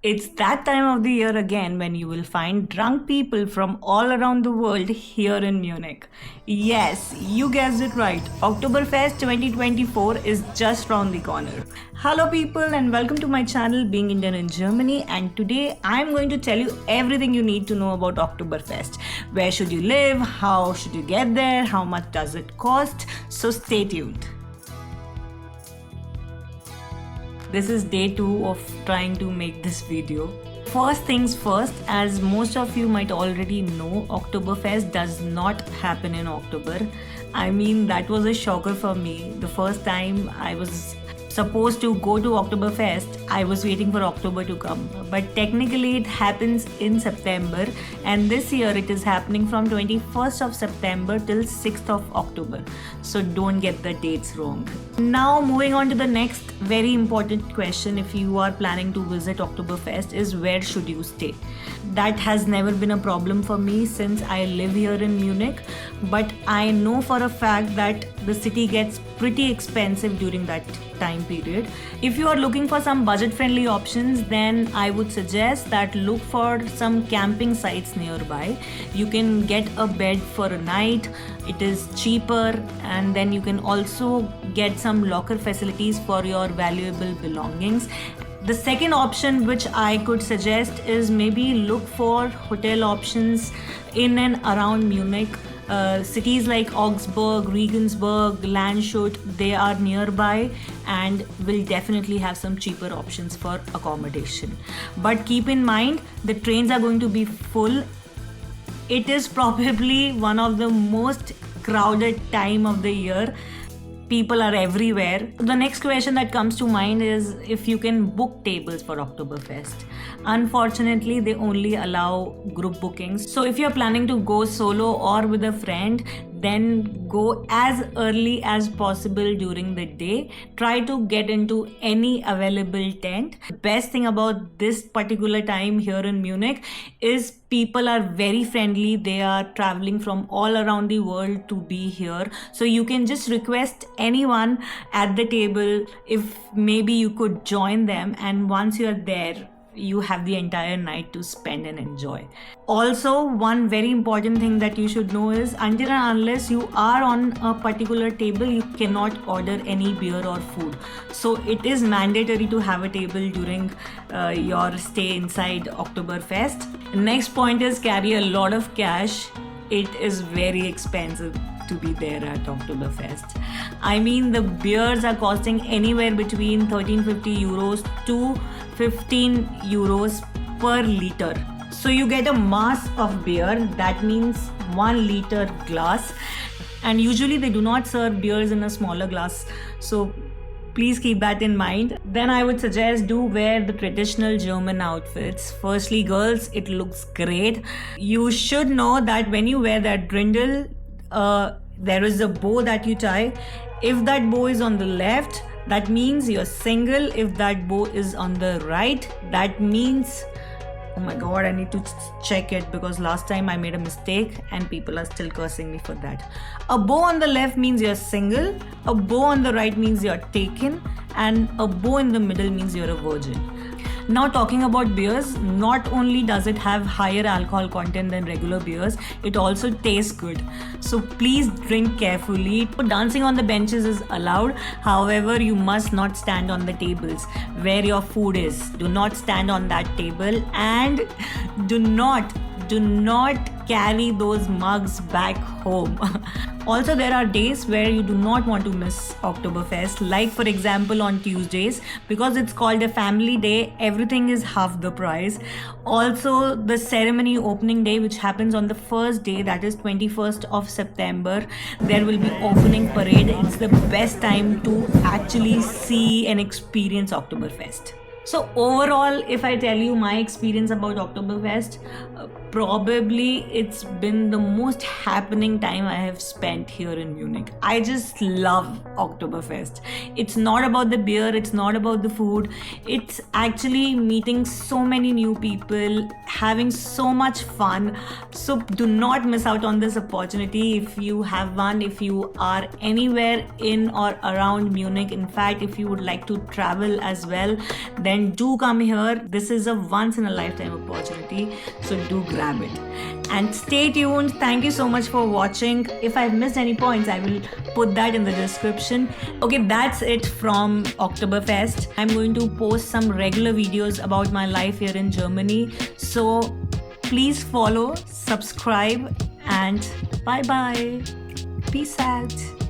It's that time of the year again when you will find drunk people from all around the world here in Munich. Yes, you guessed it right. Oktoberfest 2024 is just round the corner. Hello people and welcome to my channel Being Indian in Germany, and today I'm going to tell you everything you need to know about Oktoberfest. Where should you live? How should you get there? How much does it cost? So stay tuned. This is day 2 of trying to make this video. First things first, as most of you might already know, Oktoberfest does not happen in October. I mean, that was a shocker for me. The first time I was supposed to go to Oktoberfest, I was waiting for October to come. But technically it happens in September, and this year it is happening from 21st of September till 6th of October. So don't get the dates wrong. Now moving on to the next very important question, if you are planning to visit Oktoberfest, is where should you stay? That has never been a problem for me since I live here in Munich, but I know for a fact that the city gets pretty expensive during that time period. If you are looking for some budget-friendly options, then I would suggest that look for some camping sites nearby. You can get a bed for a night, it is cheaper, and then you can also get some locker facilities for your valuable belongings. The second option which I could suggest is maybe look for hotel options in and around Munich. Cities like Augsburg, Regensburg, Landshut, they are nearby and will definitely have some cheaper options for accommodation. But keep in mind, the trains are going to be full. It is probably one of the most crowded time of the year. People are everywhere. The next question that comes to mind is if you can book tables for Oktoberfest. Unfortunately, they only allow group bookings. So if you're planning to go solo or with a friend, then go as early as possible during the day. Try to get into any available tent. The best thing about this particular time here in Munich is people are very friendly. They are traveling from all around the world to be here. So you can just request anyone at the table if maybe you could join them, and once you're there, you have the entire night to spend and enjoy. Also, one very important thing that you should know is until and unless you are on a particular table, you cannot order any beer or food. So it is mandatory to have a table during your stay inside Oktoberfest. Next point is carry a lot of cash. It is very expensive to be there at Oktoberfest. I mean, the beers are costing anywhere between 1350 euros to 15 euros per liter. So you get a mass of beer, that means 1 liter glass, and usually they do not serve beers in a smaller glass, so please keep that in mind. Then I would suggest do wear the traditional German outfits. Firstly, girls, it looks great. You should know that when you wear that Dirndl, there is a bow that you tie. If that bow is on the left, that means you're single. If that bow is on the right, that means, oh my god, I need to check it because last time I made a mistake and people are still cursing me for that. A bow on the left means you're single, a bow on the right means you're taken, and a bow in the middle means you're a virgin. Now talking about beers, not only does it have higher alcohol content than regular beers, it also tastes good. So please drink carefully. Dancing on the benches is allowed. However, you must not stand on the tables where your food is. Do not stand on that table, and do not carry those mugs back home. Also, there are days where you do not want to miss Oktoberfest, like for example on Tuesdays, because it's called a family day, everything is half the price. Also, the ceremony opening day, which happens on the first day, that is 21st of September, there will be opening parade. It's the best time to actually see and experience Oktoberfest. So overall, if I tell you my experience about Oktoberfest, probably it's been the most happening time I have spent here in Munich. I just love Oktoberfest. It's not about the beer, it's not about the food. It's actually meeting so many new people, having so much fun. So do not miss out on this opportunity if you have one, if you are anywhere in or around Munich. In fact, if you would like to travel as well, then do come here. This is a once in a lifetime opportunity. So do grab it and stay tuned. Thank you so much for watching. If I've missed any points, I will put that in the description. Okay, that's it from Oktoberfest. I'm going to post some regular videos about my life here in Germany. So please follow, subscribe, and bye bye. Peace out.